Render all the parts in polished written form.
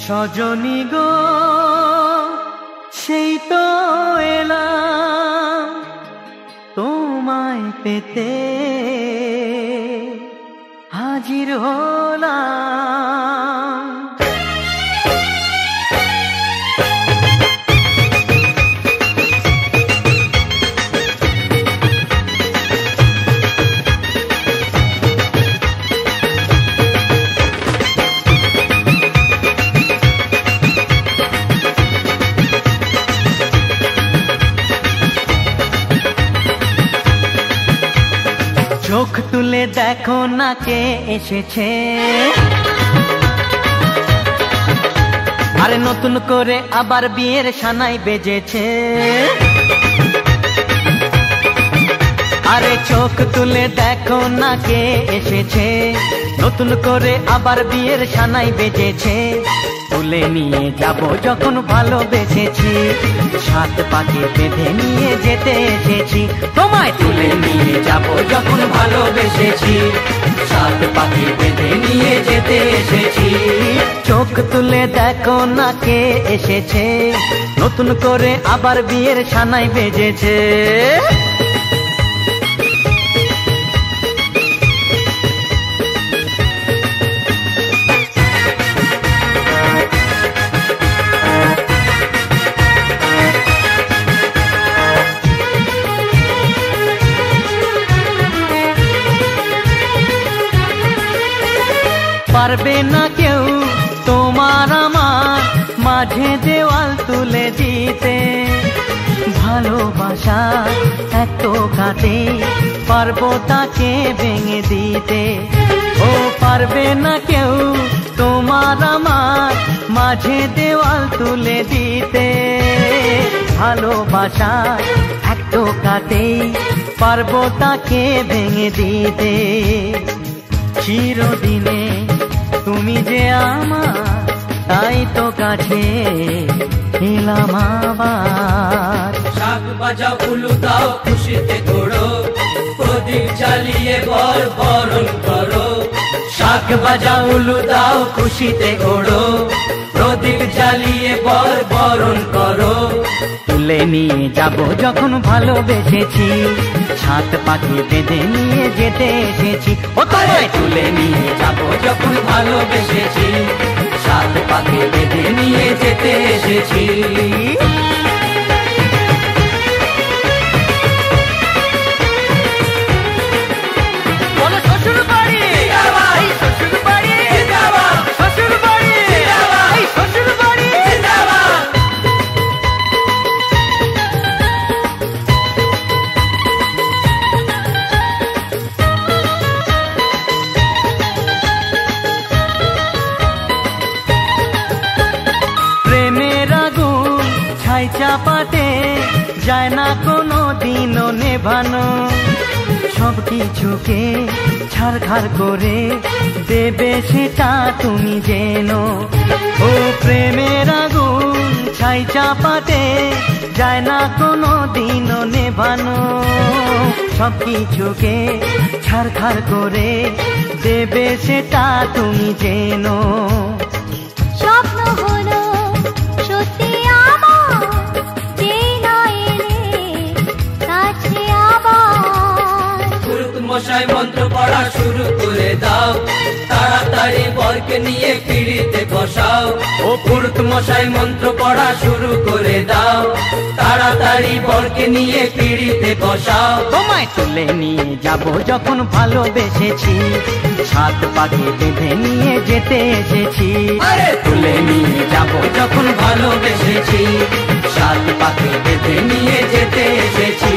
সজনী গো সেই তো এলাম তোমায় পেতে হাজির হলাম। চোখ তুলে দেখো না কে এসেছে, আরে নতুন করে আবার বিয়ের সানাই বেজেছে। আরে চোখ তুলে দেখো না কে এসেছে, নতুন করে আবার বিয়ের সানাই বেজেছে। তুলে নিয়ে যাব যখন ভালোবেসেছি, সাত পাকে বেঁধে নিয়ে যেতে এসেছি। তোমায় তুলে নিয়ে যাব যখন ভালোবেসেছি, সাত পাকে বেঁধে নিয়ে যেতে এসেছি। চোখ তুলে দেখো না কে এসেছে, নতুন করে আবার বিয়ের সানাই বেজেছে। পারবে না কেউ তোমার আমার মাঝে দেওয়াল তুলে দিতে, ভালোবাসা এত কাটে পারবো তাকে ভেঙে দিতে। ও পারবে না কেউ তোমার আমার মাঝে দেওয়াল তুলে দিতে, ভালোবাসা এত কাটে পারবো তাকে ভেঙে দিতে। চিরদিনে তুমি যে আমার, তাই তো কাছে এলাম আবার। শাক বাজাও উলু দাও খুশিতে ঘোড়ো, প্রদীপ জ্বালিয়ে বর বরণ করো। শাক বাজাও উলু দাও খুশিতে ওড়ো, প্রদীপ জ্বালিয়ে বর বরণ করো। তুলে নিয়ে যাব যখন ভালোবেসেছি, সাত পাখি বেঁধে নিয়ে যেতে এসেছি। ও তোমায় তুলে নিয়ে যাব যখন ভালোবেসেছি, সাত পাখি বেঁধে নিয়ে যেতে এসেছি। চাপাতে যায় না কোনো দিনও নেভানো, সব কিছুকে ছাড়খাড় করে দেবে সেটা তুমি জেনো। ও প্রেমের আগুন ছাই চাপাতে যায় না কোনো দিনও নেভানো, সব কিছুকে ছাড়খাড় করে দেবে সেটা তুমি জেনো। স্বপ্ন হলো সত্যি মশাই মন্ত্র পড়া শুরু করে দাও, তাড়াতাড়ি বরকে নিয়ে পিড়িতে বসাও। ও পুরুত মশাই মন্ত্র পড়া শুরু করে দাও, তাড়াতাড়ি বরকে নিয়ে পিড়িতে বসাও। তোমায় তুলে নিয়ে যাব যখন ভালোবেসেছি, সাত পাখি বেঁধে নিয়ে যেতে এসেছি। আরে তুলে নিয়ে যাব যখন ভালোবেসেছি, সাত পাখি বেঁধে নিয়ে যেতে এসেছি।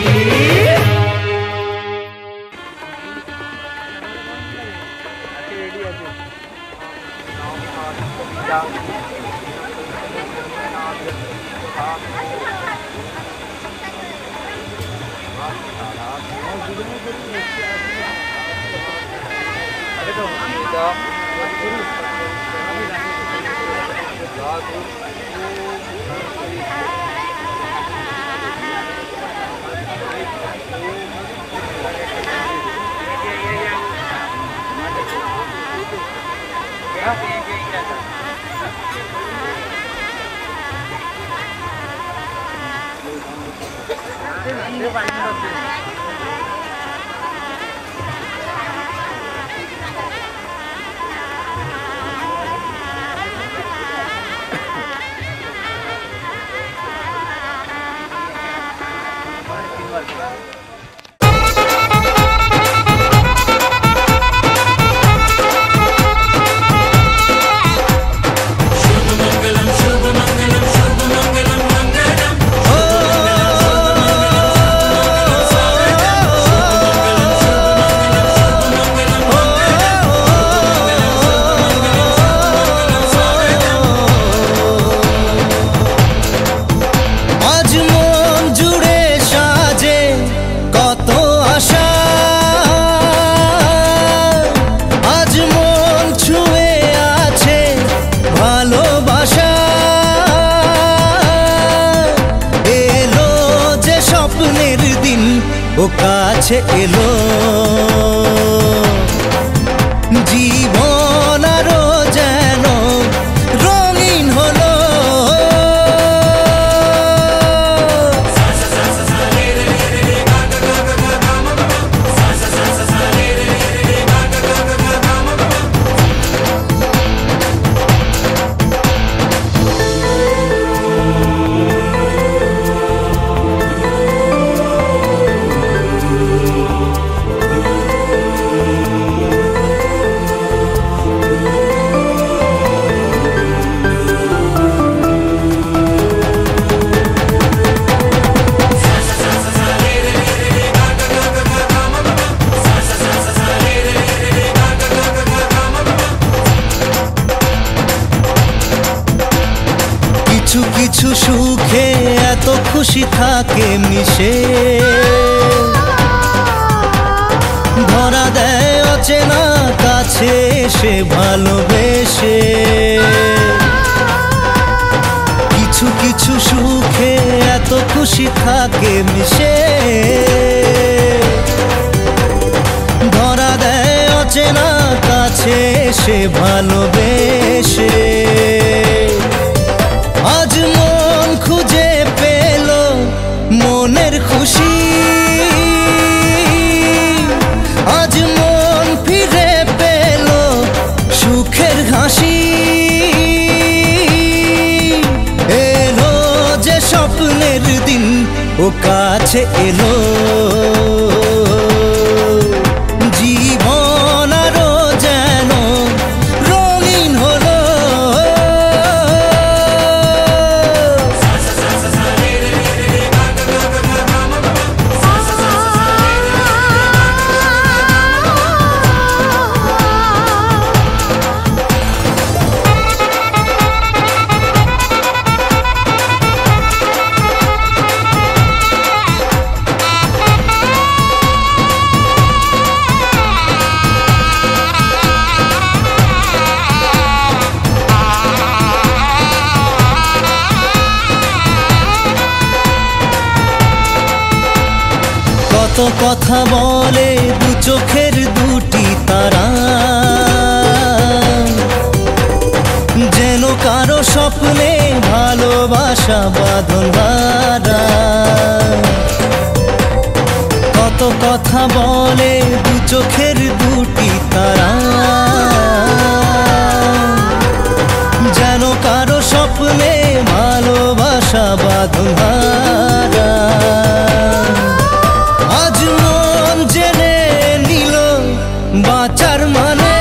কাছে এলো জীবন আরো যেন রঙিন হলো কিছু কিছু সুখে এত খুশি থাকে মিশে ধরা দেয় অচেনা কাছে এসে ভালোবেসে কিছু কিছু সুখে এত খুশি থাকে মিশে ধরা দেয় অচেনা কাছে এসে ভালোবেসে আজ মন খুঁজে পেল মনের খুশি আজ মন ফিরে পেল সুখের হাসি এলো যে স্বপ্নের দিন ও কাছে এলো জীবন আরো যেন রঙিন হলো কত কথা বলে দু চোখের দুটি তারা যেন কারো স্বপ্নে ভালোবাসা বাঁধন হারা কত কথা বলে দু চোখের দুটি তারা যেন কারো স্বপ্নে ভালোবাসা বাঁধন হারা আজ মন জেনে নিল বাঁচার মানে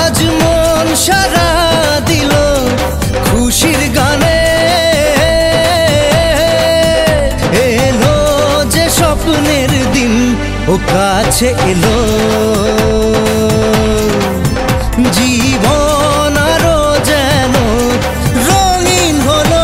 আজ মন সারা দিল খুশির গানে এলো যে স্বপ্নের দিন ও কাছে এলো জীবন আরো যেন রঙিন হলো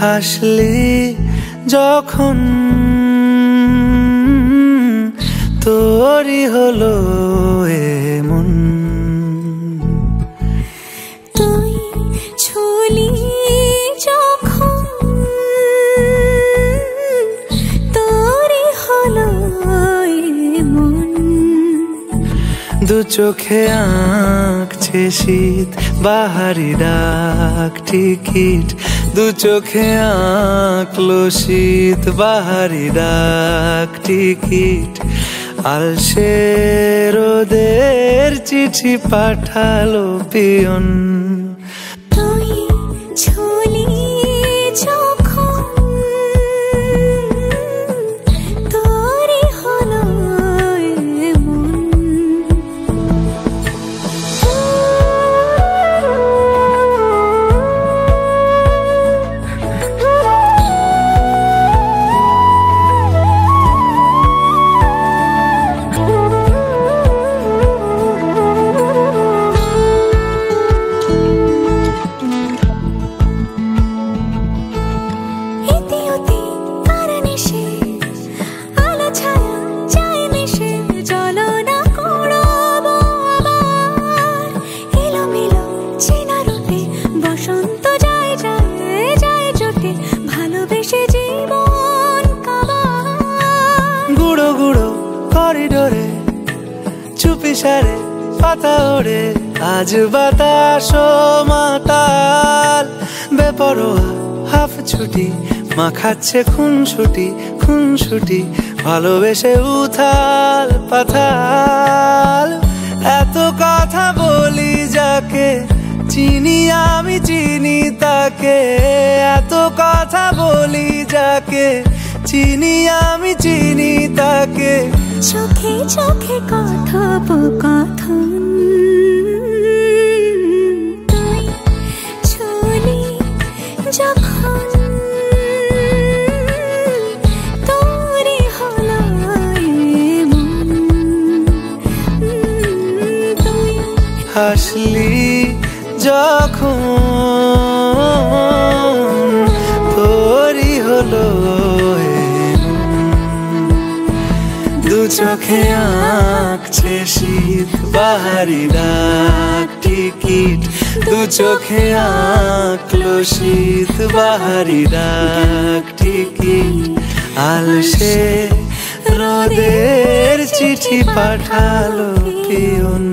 হাসলি যখন তোরই হলো এমন। তুই ছুলি যখন তোরই হলো এমন। দু চোখে আঁকছে শীত বাহারি ডাক টিকিট, দু চোখে আঁকলো শীত বাহারি ডাক টিকিট। আলসে রোদের চিঠি পাঠালো পিয়ন। তুই ছুলি যখন তোরই হলো এমন। গুঁড়ো গুঁড়ো করিডোরে চুপি সারে পাতা ওড়ে, আজ বাতাস মাতাল বেপরোয়া হাফ ছুটি। মাখাচ্ছে খুনসুটি খুনসুটি, ভালোবেসে উথাল পাথাল। এত কথা বলি যাকে চিনি আমি চিনি তাকে, এত কথা বলি যাকে চিনি আমি চিনি তাকে। চোখে চোখে কথোপকথন, তুই ছুলি যখন তোরই হলো এমন। তুই হাসলি যখন তোরই হলো দু চোখে আঁকছে শীত বাহারি ডাক টিকিট, দু চোখে আঁকলো শীত বাহারি ডাক টিকিট। আলসে রোদের চিঠি পাঠালো পিয়ন।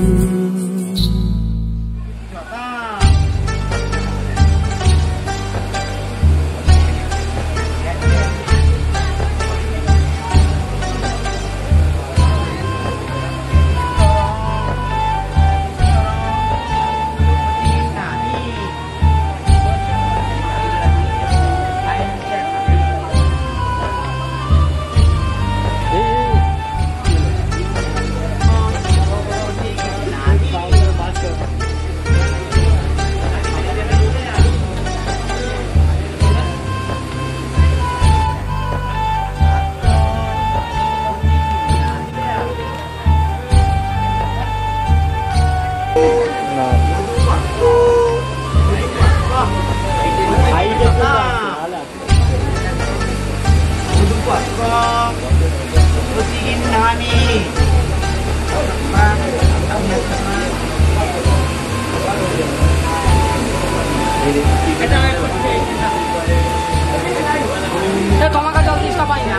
তোমাকে জল দিস্তা পাই না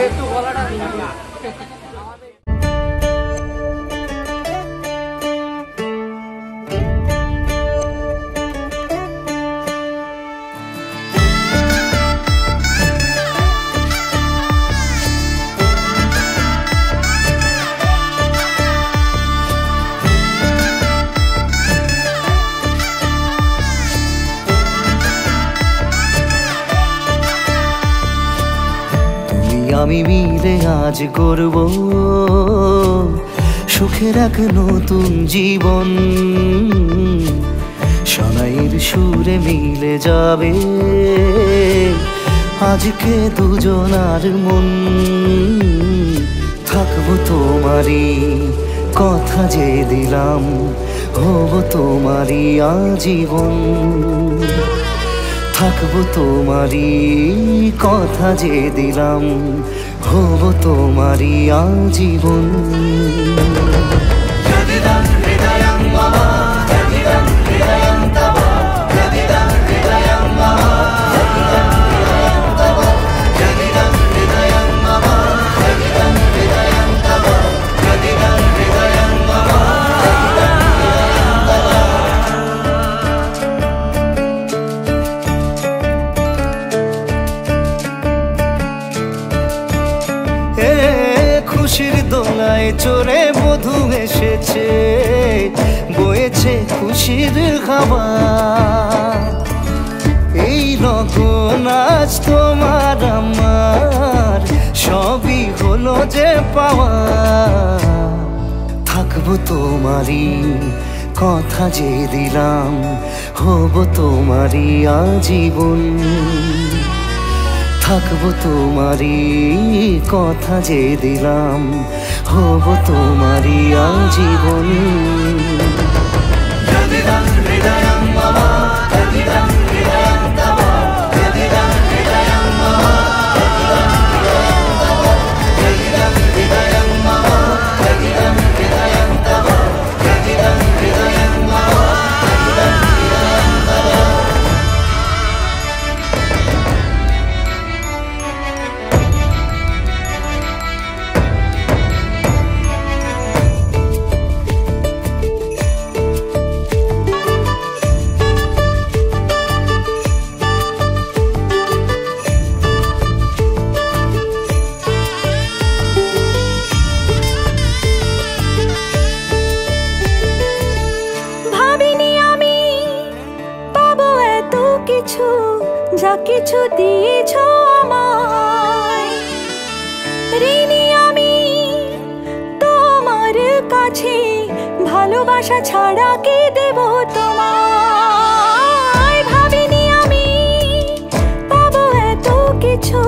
একটু গলাটা আমি মিলে আজ করব সুখের এক নতুন জীবন। শোনাইয়ের সুরে মিলে যাবে আজকে দুজনার মন। থাকবো তোমারই কথা যে দিলাম, হব তোমারই আজীবন। থাকবো তোমারই কথা যে দিলাম, হব তোমারই আজীবন। খুশির দোলায় চড়ে বধূ এসেছে, বয়েছে খুশির খাবার। এই রকম আজ তোমার আমার সবই হলো যে পাওয়া। থাকবো তোমারই কথা যে দিলাম, হব তোমারই আজীবন। থাকবো তোমারই কথা যে দিলাম, হব তোমারই আজীবন। যা কিছু দিয়েছ আমায়, ঋণী আমি তোমার কাছে, ভালোবাসা ছাড়া কি দেব তোমায়। ভাবিনি আমি পাবো এত কিছু,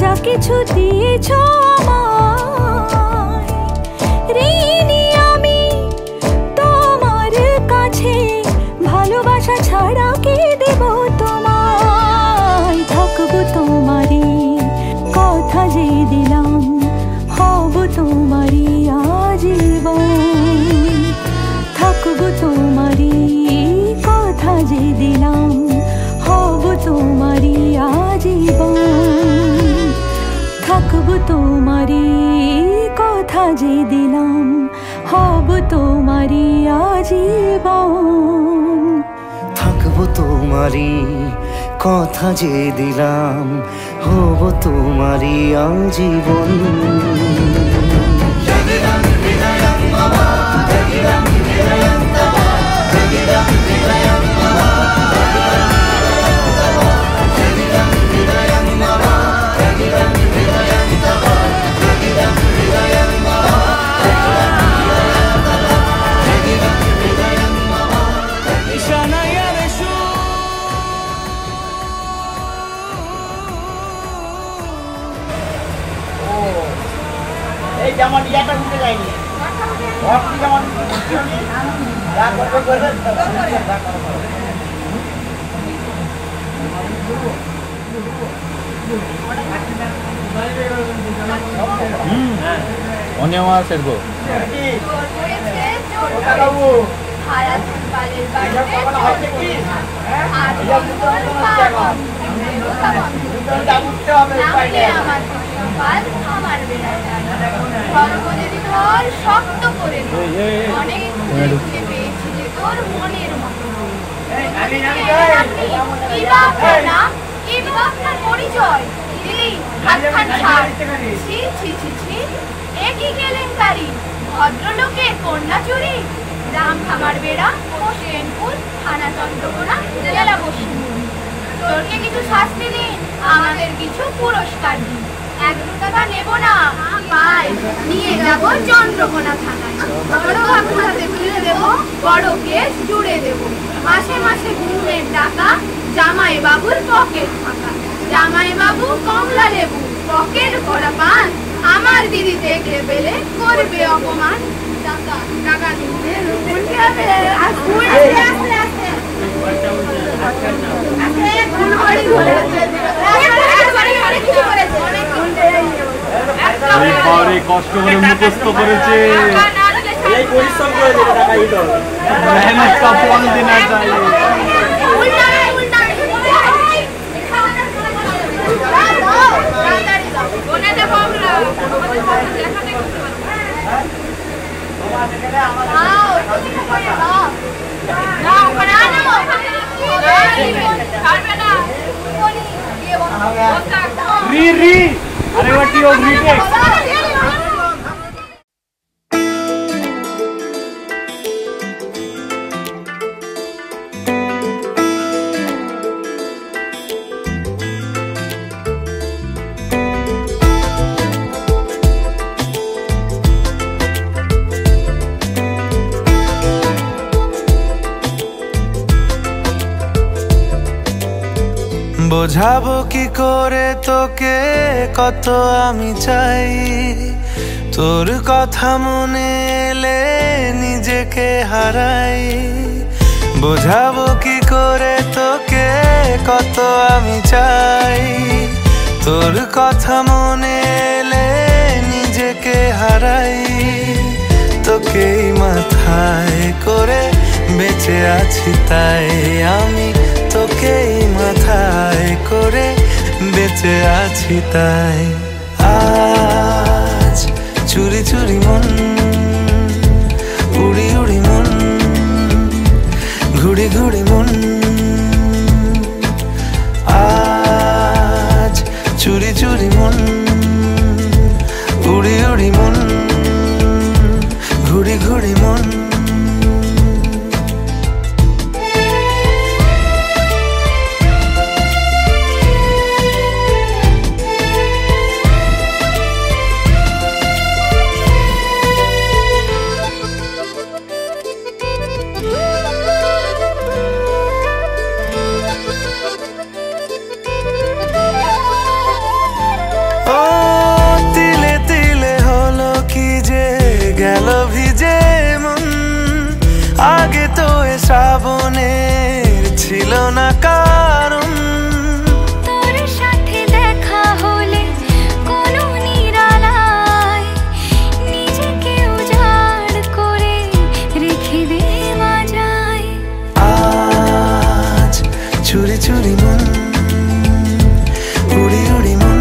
যা কিছু দিয়েছ আমায়, ঋণী আমি তোমার কাছে, ভালোবাসা ছাড়া কি দেব তোমায়। থাকবো তোমারই কথা যে দিলাম, হব তোমারই আজীবন। থাকবো তোমারই কথা যে দিলাম, হব তোমারই আজীবন। থাকবো তোমারই কথা যে দিলাম, হব তোমারই আজীবন। থাকবো তোমারই কথা যে দিলাম, হব তোমারই আজীবন। যেমন ইয়াটা উঠে যায়নি, যেমন অনেক মাছ এরকো শক্ত করে অনেক পেয়েছি যে তোর মনের মতো আপনার পরিচয় দিলি হাতখান ছাড়। ছি ছি ছি ছি, একই কেলেঙ্কারি, ভদ্রলোকের কন্যা চুরি। রাম খামার বেড়া, হোসেনপুর, থানা চন্দ্রকোনা, জেলা পশ্চিমবঙ্গ। তোরকে কিছু শাস্তি দিন, আমাদের কিছু পুরস্কার দিন। 1 টাকা নেব না, পাই নিয়ে যাব চন্দ্রকোনা থানায়। বড় বাবুর হাতে তুলে দেব, বড় কেস জুড়ে দেব। মাসে মাসে ঘুমের টাকা, জামাই বাবুর পকেট ফাঁকা। জামাই বাবু কমলা লেবু, পকেট ভরা পান। আমার দিদি দেখে পেলে করবে অপমান। টাকা টাকা দিতে আস্তে আস্তে কষ্ট করে মুখস্থ করেছে এই পরিশ্রম করেছে টাকা দিতে হবে মেহনত का फल देना चाहिए री री अरे वटी और रीटेक বোঝাবো কি করে তোকে কত আমি চাই তোর কথা মনে এলে নিজেকে হারাই বোঝাবো কি করে তোকে কত আমি চাই তোর কথা মনে এলে নিজেকে হারাই তোকেই মাথায় করে বেঁচে আছি তাই আমি তোকেই মাথায় করে বেঁচে আছি তাই আজ চুরি চুরি মন উড়ি উড়ি মন ঘুড়ি ঘুড়ি মন আজ চুরি চুরি মন উড়ি উড়ি মন ঘুড়ি ঘুড়ি মন আগে তো এ শ্রাবণের ছিল না কারণ তোর সাথে দেখা হলে কোনো নিরালায় নিজেকে উজাড় করে রেখে দেওয়া যায় আজ চুরি চুরি মন উড়ি উড়ি মন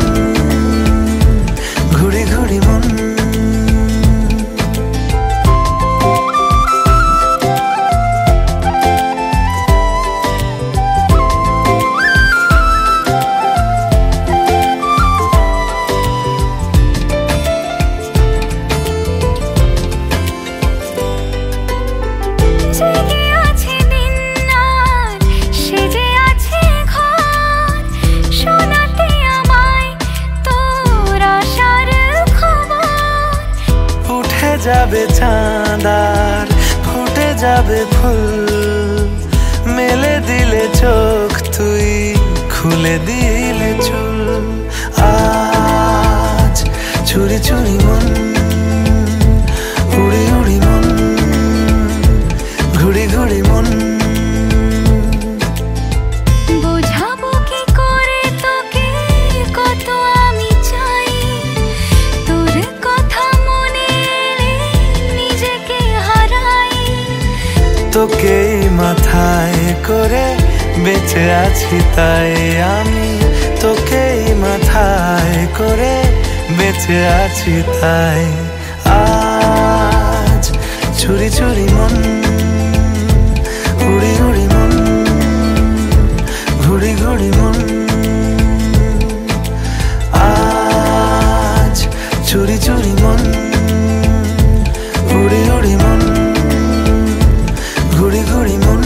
ঘুড়ি ঘুড়ি মন যাবে চাঁদার ফুটে যাবে ফুল মেলে দিলে চোখ তুই খুলে দিলে চুল আজ চুরি চুরি মন উড়ি উড়ি মন ঘুড়ি ঘুড়ি মন বোঝাবো কি করে তোকে কত আমি চাই তোর কথা মনে নিজেকে হারাই তোকেই মাথায় করে বেঁচে আছি তাই আমি তোকেই মাথায় করে বেঁচে আছি তাই আজ চুরি চুরি মন উড়ি উড়ি মন ঘুড়ি ঘুড়ি মন আজ চুরি চুরি মন উড়ি উড়ি মন ঘুড়ি ঘুড়ি মন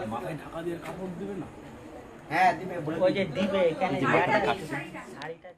মাথায় ঢাকা দিয়ে কাপড় দেবে না হ্যাঁ দিবে বলে ওই যে দিবে কেন শাড়িটা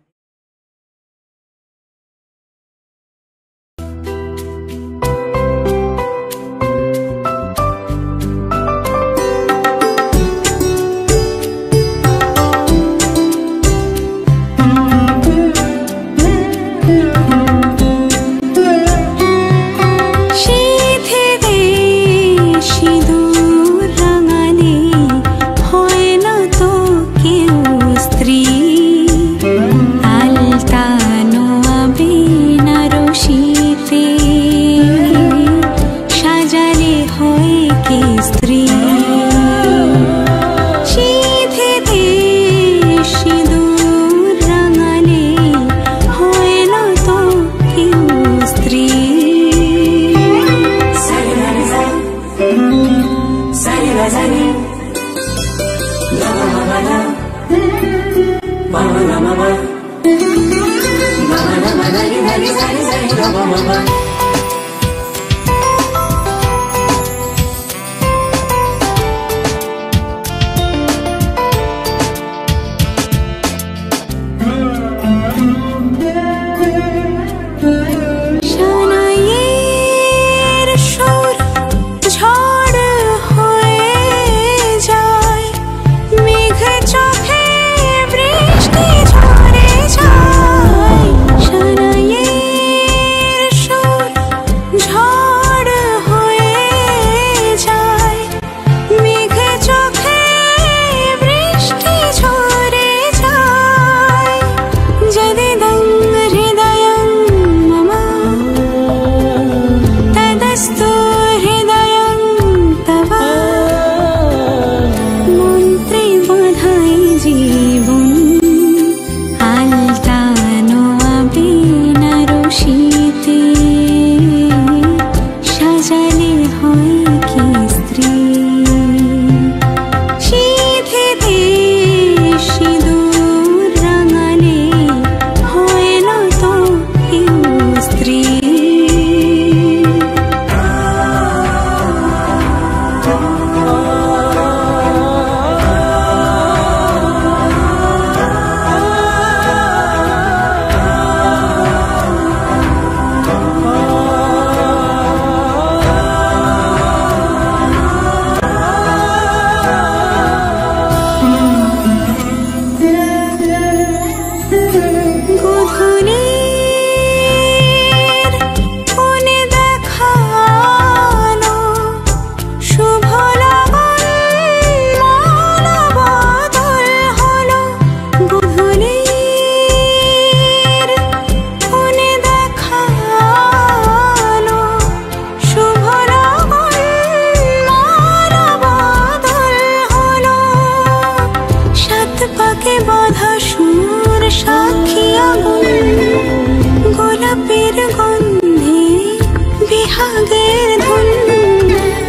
বিহাগের ধুন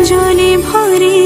জলে ভরে